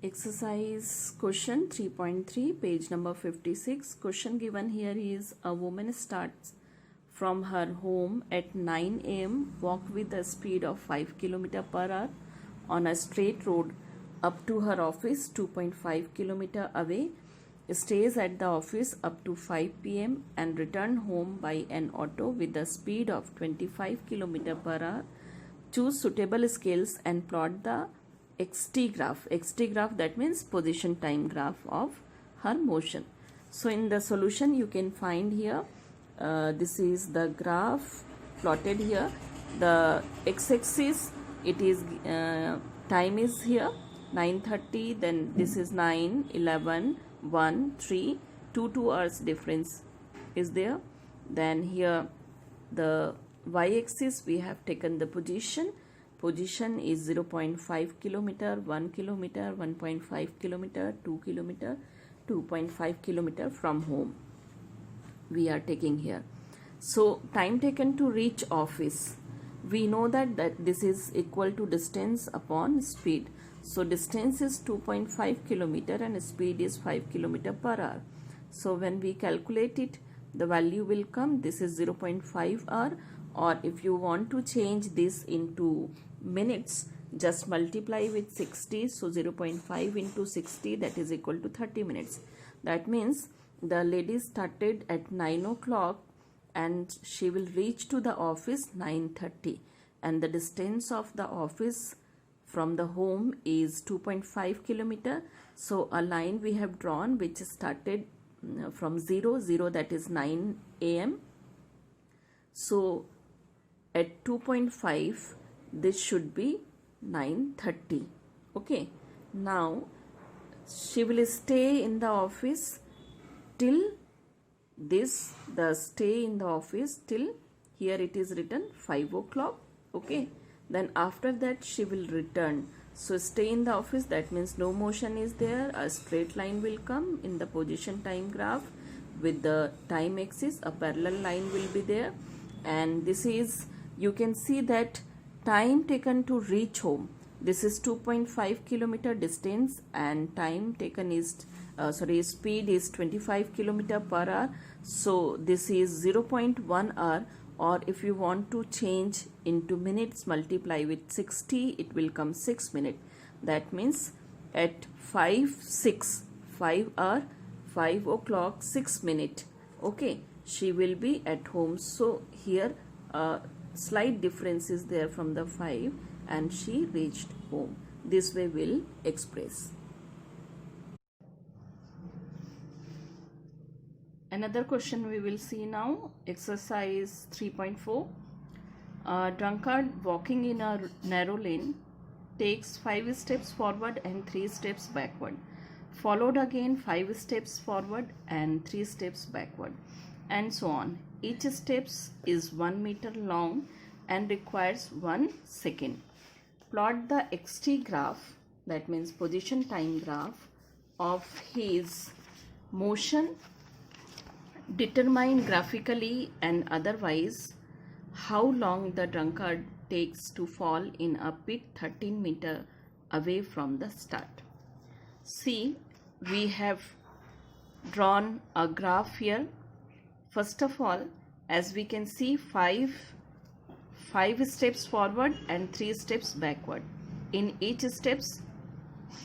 Exercise question 3.3, page number 56. Question given here is: a woman starts from her home at 9 a.m., walk with a speed of 5 km per hour on a straight road up to her office 2.5 km away, stays at the office up to 5 p.m. and return home by an auto with a speed of 25 km per hour. Choose suitable scales and plot the xt graph. Xt graph, that means position time graph of her motion. So in the solution you can find here, this is the graph plotted here. The x-axis, it is time is here 9:30, then this is 9, 11, 1, 3, 2 hours difference is there. Then here the y-axis, we have taken the position is 0.5 kilometer, 1 kilometer, 1.5 kilometer, 2 kilometer, 2.5 kilometer from home we are taking here. So time taken to reach office, we know that this is equal to distance upon speed. So distance is 2.5 kilometer and speed is 5 kilometer per hour. So when we calculate it, the value will come, this is 0.5 hour, or if you want to change this into minutes, just multiply with 60. So 0.5 into 60, that is equal to 30 minutes. That means the lady started at 9 o'clock and she will reach to the office 9:30, and the distance of the office from the home is 2.5 kilometer. So a line we have drawn which started from 0, that is 9 a.m. So at 2.5, this should be 9:30. Okay, now she will stay in the office till this, the stay in the office till here it is written 5 o'clock. Okay, then after that she will return. So stay in the office, that means no motion is there, a straight line will come in the position time graph with the time axis, a parallel line will be there, and this is, you can see that time taken to reach home, this is 2.5 kilometer distance, and time taken is speed is 25 kilometer per hour. So this is 0.1 hour, or if you want to change into minutes, multiply with 60, it will come 6 minutes. That means at 5 hour, 5 o'clock 6 minutes, okay, she will be at home. So here slight difference is there from the 5, and she reached home. This way we'll express. Another question we will see now, exercise 3.4. A drunkard walking in a narrow lane takes 5 steps forward and 3 steps backward, followed again 5 steps forward and 3 steps backward, and so on. Each step is 1 meter long and requires 1 second. Plot the xt graph, that means position time graph of his motion. Determine graphically and otherwise how long the drunkard takes to fall in a pit 13 meter away from the start. See, we have drawn a graph here. First of all, as we can see, 5 steps forward and 3 steps backward. In each steps,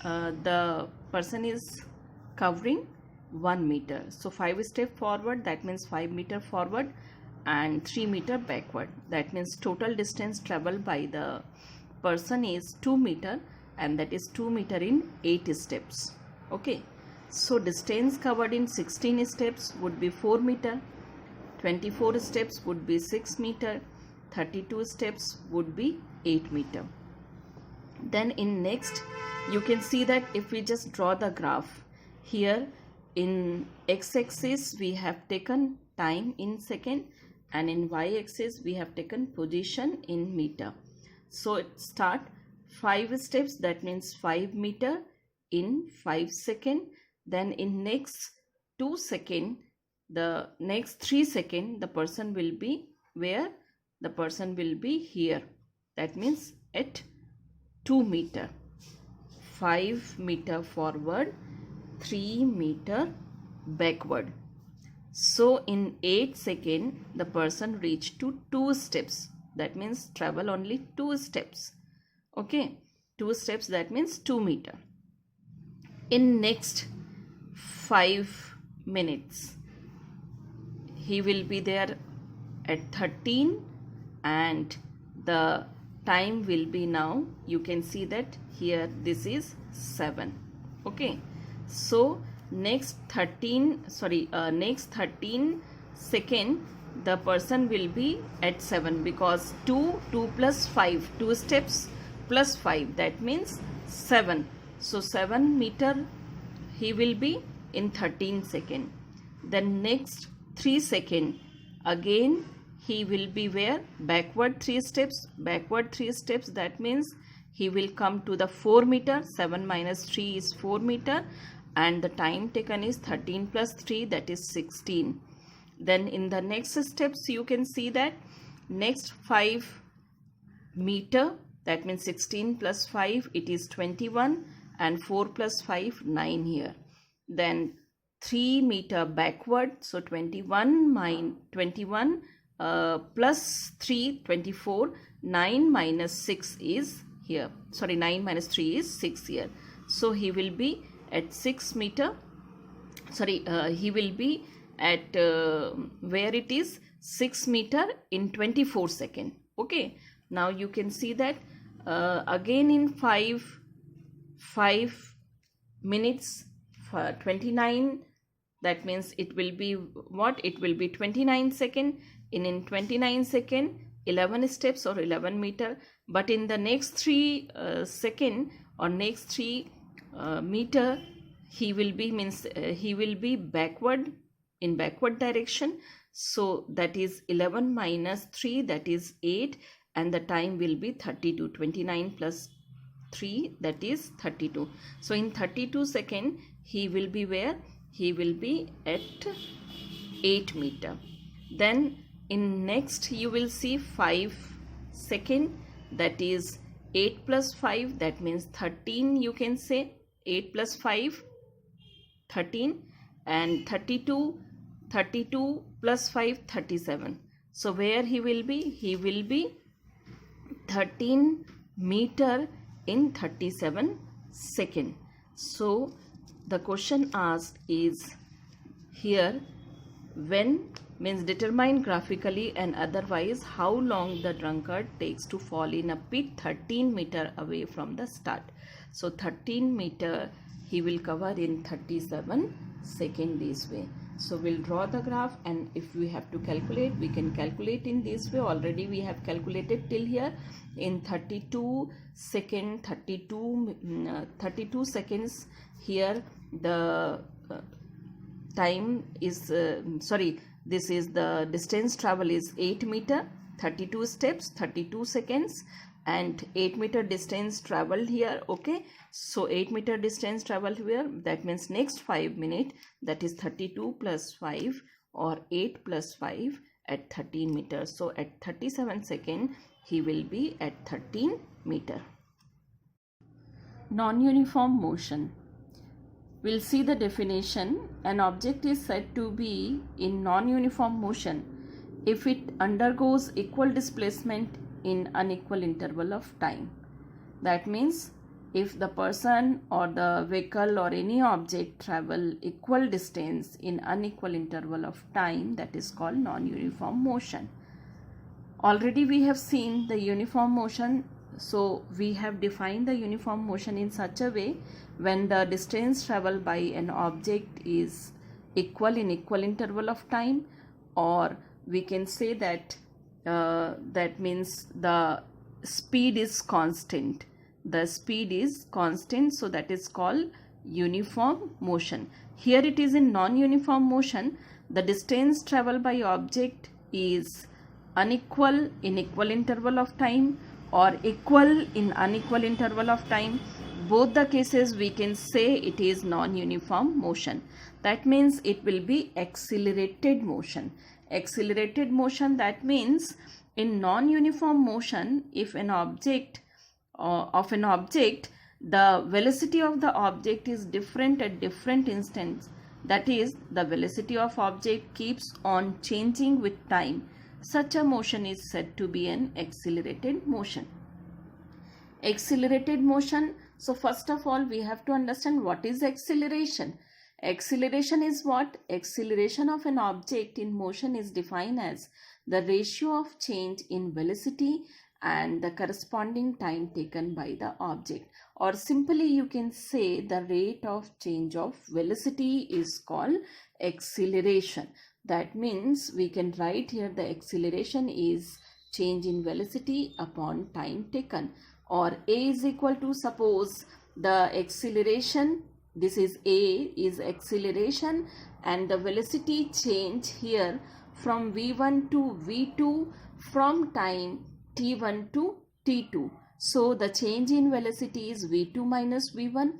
the person is covering 1 meter. So 5 steps forward, that means 5 meter forward, and 3 meter backward. That means total distance traveled by the person is 2 meter, and that is 2 meter in 8 steps. Okay, so distance covered in 16 steps would be 4 meter, 24 steps would be 6 meter, 32 steps would be 8 meter. Then in next, you can see that if we just draw the graph here, in x-axis we have taken time in second, and in y-axis we have taken position in meter. So it start 5 steps, that means 5 meter in 5 seconds. Then in next 2 seconds, the next 3 seconds, the person will be where? The person will be here. That means at 2 meter. 5 meter forward, 3 meter backward. So in 8 seconds, the person reached to 2 steps. That means travel only 2 steps. Okay, 2 steps, that means 2 meter. In next 5 minutes, he will be there at 13, and the time will be now, you can see that here this is 7. Okay, so next 13 second the person will be at 7, because 2 plus 5, 2 steps plus 5, that means 7. So 7 meter he will be in 13 second. Then next 3 second, again he will be where? Backward 3 steps, that means he will come to the 4 meter. 7 minus 3 is 4 meter, and the time taken is 13 plus 3, that is 16. Then in the next steps, you can see that next 5 meter, that means 16 plus 5, it is 21, and 4 plus 5, 9 here. Then 3 meter backward, so 21 plus 3, 24, 9 minus 6 is here, 9 minus 3 is 6 here. So he will be at 6 meter, he will be at where it is 6 meter in 24 second. Okay, now you can see that again in 5 minutes 29, that means it will be what? It will be 29 second. In 29 second 11 steps or 11 meter, but in the next 3 second or next 3 meter, he will be backward, in backward direction. So that is 11 minus 3, that is 8, and the time will be 32. 29 plus 3, that is 32. So in 32 second he will be where? He will be at 8 meter. Then in next you will see 5 second, that is 8 plus 5, that means 13, you can say 8 plus 5, 13, and 32 plus 5, 37. So where he will be? He will be 13 meter in 37 second. So the question asked is here, when means determine graphically and otherwise how long the drunkard takes to fall in a pit 13 meter away from the start. So 13 meter he will cover in 37 second this way. So we'll draw the graph, and if we have to calculate, we can calculate in this way. Already we have calculated till here. In 32 seconds here the time is this is the distance travel is 8 meter, 32 steps, 32 seconds, and 8 meter distance traveled here. Okay, so 8 meter distance traveled here, that means next 5 minutes, that is 32 plus 5 or 8 plus 5 at 13 meters. So at 37 seconds he will be at 13 meter. Non-uniform motion. We'll see the definition. An object is said to be in non-uniform motion if it undergoes equal displacement in unequal interval of time. That means if the person or the vehicle or any object travel equal distance in unequal interval of time, that is called non-uniform motion. Already we have seen the uniform motion. So we have defined the uniform motion in such a way, when the distance traveled by an object is equal in equal interval of time, or we can say that that means the speed is constant. The speed is constant, so that is called uniform motion. Here it is in non-uniform motion, the distance traveled by object is unequal in equal interval of time or equal in unequal interval of time. Both the cases we can say it is non-uniform motion. That means it will be accelerated motion. Accelerated motion, that means in non-uniform motion, if an object the velocity of the object is different at different instants. That is, the velocity of object keeps on changing with time. Such a motion is said to be an accelerated motion. Accelerated motion. So first of all, we have to understand what is acceleration. Acceleration is what? Acceleration of an object in motion is defined as the ratio of change in velocity and the corresponding time taken by the object, or simply you can say the rate of change of velocity is called acceleration. That means we can write here the acceleration is change in velocity upon time taken, or A is equal to, suppose the acceleration, this is A is acceleration and the velocity change here from V1 to V2 from time T1 to T2. So the change in velocity is V2 minus V1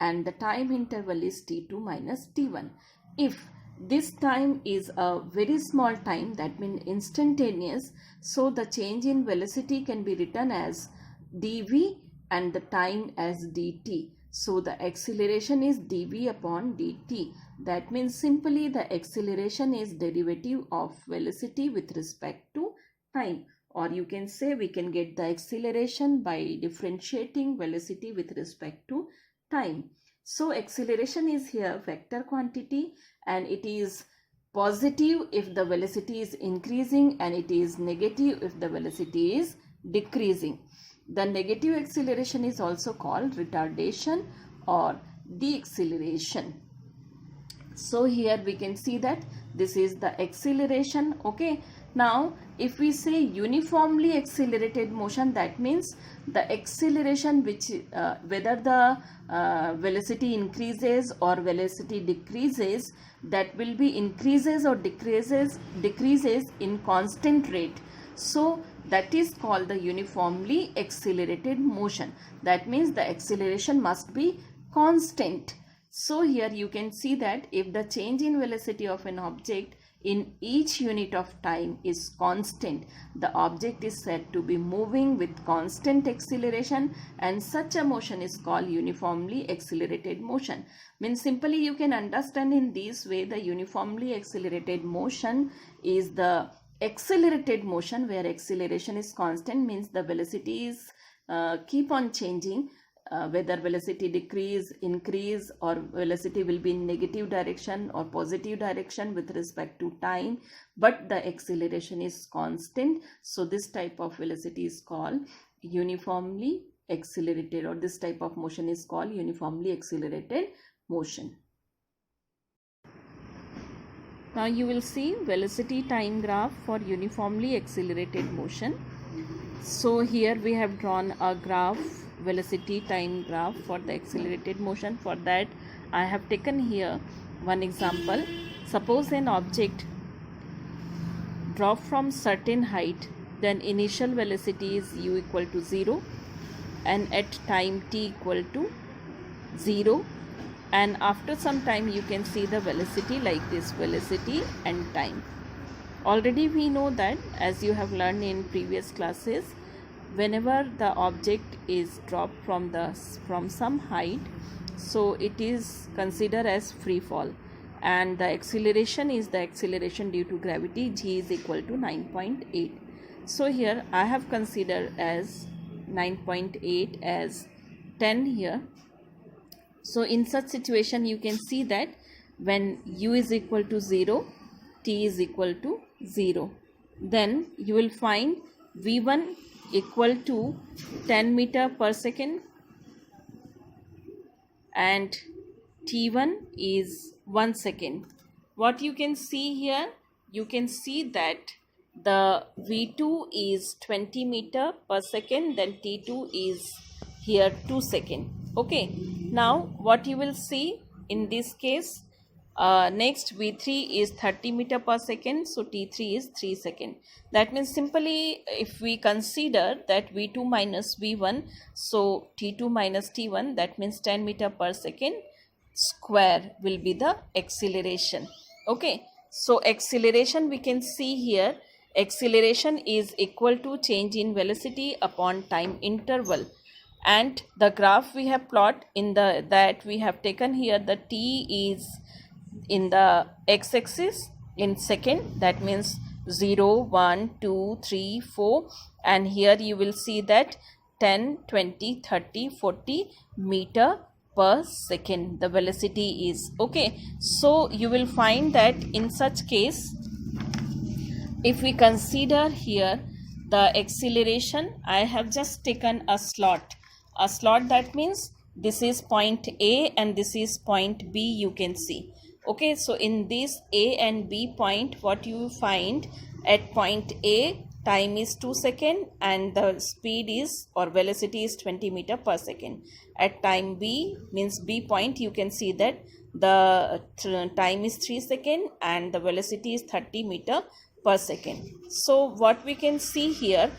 and the time interval is T2 minus T1. If this time is a very small time, that means instantaneous, so the change in velocity can be written as dv and the time as dt. So the acceleration is dv upon dt. That means simply the acceleration is derivative of velocity with respect to time, or you can say we can get the acceleration by differentiating velocity with respect to time. So acceleration is here vector quantity, and it is positive if the velocity is increasing and it is negative if the velocity is decreasing. The negative acceleration is also called retardation or deceleration. So here we can see that this is the acceleration. Okay, now if we say uniformly accelerated motion, that means the acceleration which whether the velocity increases or velocity decreases, that will be increases or decreases in constant rate. So that is called the uniformly accelerated motion. That means the acceleration must be constant. So here you can see that if the change in velocity of an object in each unit of time is constant, the object is said to be moving with constant acceleration, and such a motion is called uniformly accelerated motion. Means simply you can understand in this way, the uniformly accelerated motion is the accelerated motion where acceleration is constant, means the velocity is keep on changing, whether velocity decrease, increase, or velocity will be in negative direction or positive direction with respect to time, but the acceleration is constant. So this type of velocity is called uniformly accelerated, or this type of motion is called uniformly accelerated motion. Now you will see velocity time graph for uniformly accelerated motion. So here we have drawn a graph, velocity time graph for the accelerated motion. For that I have taken here one example. Suppose an object drop from certain height, then initial velocity is u equal to 0 and at time t equal to 0, and after some time you can see the velocity like this, velocity and time. Already we know that, as you have learned in previous classes, whenever the object is dropped from some height, so it is considered as free fall, and the acceleration is the acceleration due to gravity, g is equal to 9.8. so here I have considered as 9.8 as 10 here. So in such situation you can see that when u is equal to 0, t is equal to 0, then you will find v1 equal to 10 meter per second and t1 is 1 second. What you can see here, you can see that the v2 is 20 meter per second, then t2 is here 2 second. Okay, now what you will see in this case, next v3 is 30 meter per second, so t3 is 3 second. That means simply if we consider that v2 minus v1, so t2 minus t1, that means 10 meter per second square will be the acceleration. Okay, so acceleration we can see here, acceleration is equal to change in velocity upon time interval. and the graph we have plot in the that we have taken here, the t is in the x-axis in second, that means 0, 1, 2, 3, 4, and here you will see that 10, 20, 30, 40 meter per second the velocity is. Okay, so you will find that in such case, if we consider here the acceleration, I have just taken a slot. That means this is point A and this is point B, you can see. Okay, so in this A and B point, what you find at point A, time is 2 seconds and the speed is or velocity is 20 meter per second. At time B, means B point, you can see that the time is 3 seconds and the velocity is 30 meter per second. So what we can see here,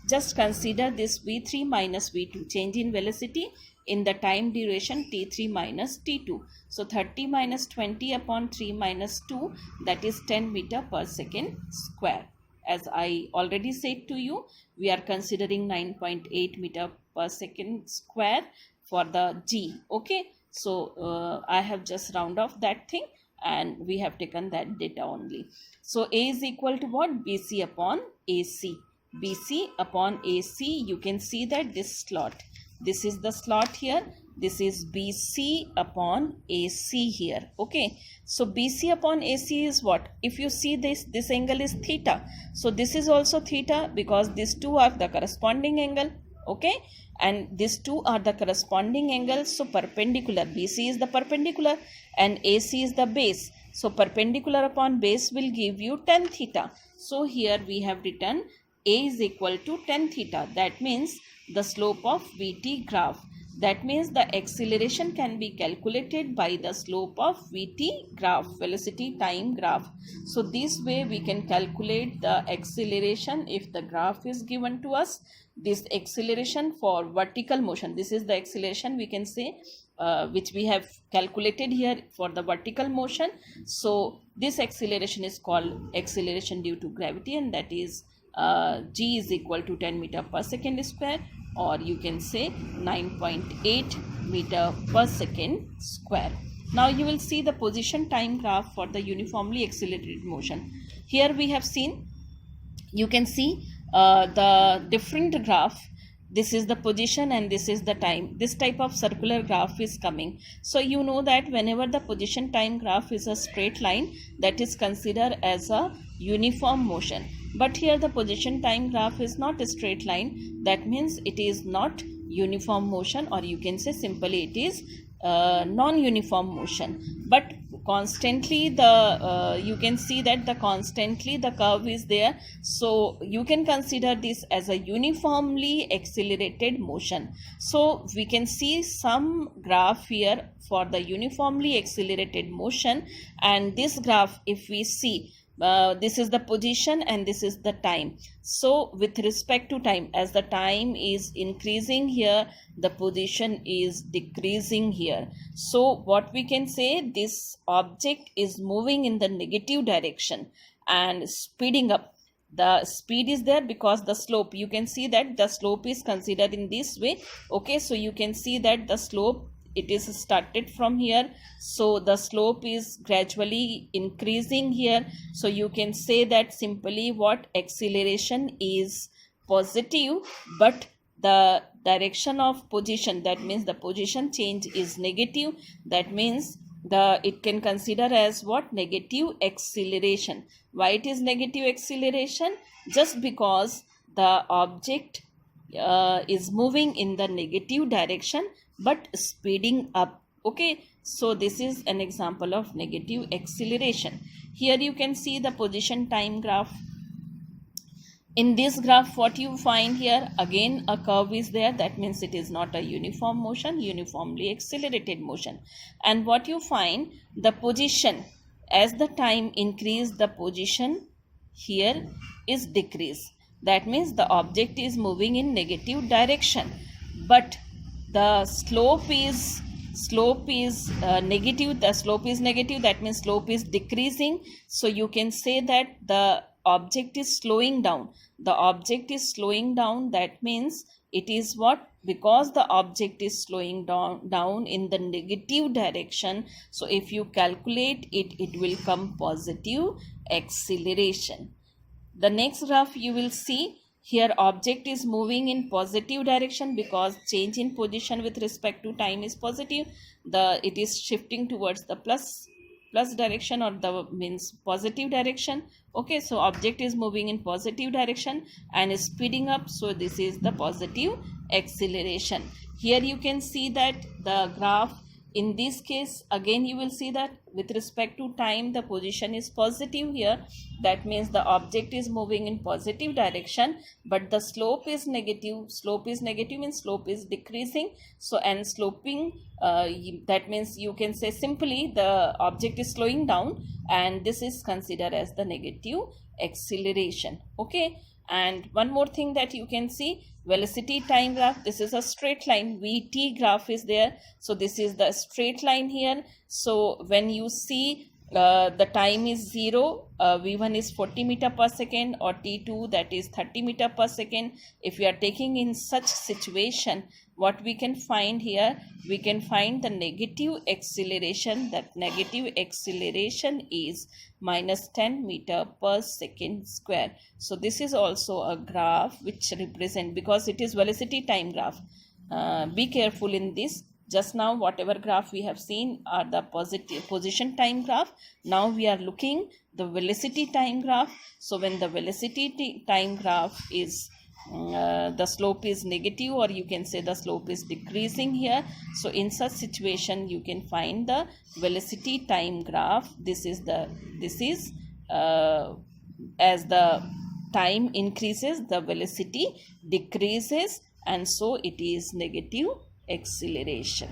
just consider this v3 minus v2, change in velocity in the time duration t3 minus t2. So 30 minus 20 upon 3 minus 2, that is 10 meter per second square. As I already said to you, we are considering 9.8 meter per second square for the g. Okay, so I have just round off that thing and we have taken that data only. So A is equal to what? BC upon AC. BC upon AC, you can see that this slot, this is the slot here, this is BC upon AC here. Okay, so BC upon AC is what? If you see this angle is theta, so this is also theta because these two are the corresponding angle. Okay, and these two are the corresponding angles, so perpendicular, BC is the perpendicular and AC is the base, so perpendicular upon base will give you tan theta. So here we have written A is equal to tan theta, that means the slope of VT graph. That means the acceleration can be calculated by the slope of VT graph, velocity time graph. So this way we can calculate the acceleration if the graph is given to us. This acceleration for vertical motion, this is the acceleration we can say which we have calculated here for the vertical motion. So this acceleration is called acceleration due to gravity, and that is g is equal to 10 meter per second square, or you can say 9.8 meter per second square. Now you will see the position time graph for the uniformly accelerated motion. Here we have seen, you can see the different graph. This is the position and this is the time. This type of circular graph is coming. So you know that whenever the position time graph is a straight line, that is considered as a uniform motion. But here the position time graph is not a straight line, that means it is not uniform motion, or you can say simply it is non-uniform motion. But constantly the you can see that the constantly the curve is there, so you can consider this as a uniformly accelerated motion. So we can see some graph here for the uniformly accelerated motion, and this graph, if we see, this is the position and this is the time. So with respect to time, as the time is increasing here, the position is decreasing here. So what we can say, this object is moving in the negative direction and speeding up. The speed is there because the slope, you can see that the slope is considered in this way. Okay, so you can see that the slope, it is started from here, so the slope is gradually increasing here. So you can say that simply what, acceleration is positive, but the direction of position, that means the position change is negative. That means it can consider as what, negative acceleration. Why it is negative acceleration? Just because the object is moving in the negative direction but speeding up. Okay, so this is an example of negative acceleration. Here you can see the position time graph. In this graph, what you find here, again a curve is there, that means it is not a uniform motion, uniformly accelerated motion. And what you find, the position, as the time increase, the position here is decrease. That means the object is moving in negative direction, but the slope is negative. The slope is negative, that means slope is decreasing. So you can say that the object is slowing down. The object is slowing down, that means it is what, because the object is slowing down in the negative direction. So if you calculate it, it will come positive acceleration. The next graph you will see here, object is moving in positive direction because change in position with respect to time is positive. It is shifting towards the plus direction, or the means positive direction. Okay, so object is moving in positive direction and is speeding up, so this is the positive acceleration. Here you can see that the graph, in this case again you will see that with respect to time the position is positive here. That means the object is moving in positive direction, but the slope is negative. Slope is negative means slope is decreasing. So and sloping, that means you can say simply the object is slowing down, and this is considered as the negative acceleration. Okay, and one more thing that you can see, velocity time graph. This is a straight line. VT graph is there, so this is the straight line here. So when you see the time is 0, v1 is 40 meter per second, or t2 that is 30 meter per second. If we are taking in such situation, what we can find here, we can find the negative acceleration. That negative acceleration is minus 10 meter per second square. So this is also a graph which represent, because it is velocity time graph. Be careful in this. Just now whatever graph we have seen are the positive position time graph. Now we are looking the velocity time graph. So when the velocity time graph is the slope is negative, or you can say the slope is decreasing here. So in such situation you can find the velocity time graph. This is as the time increases the velocity decreases, and so it is negative acceleration.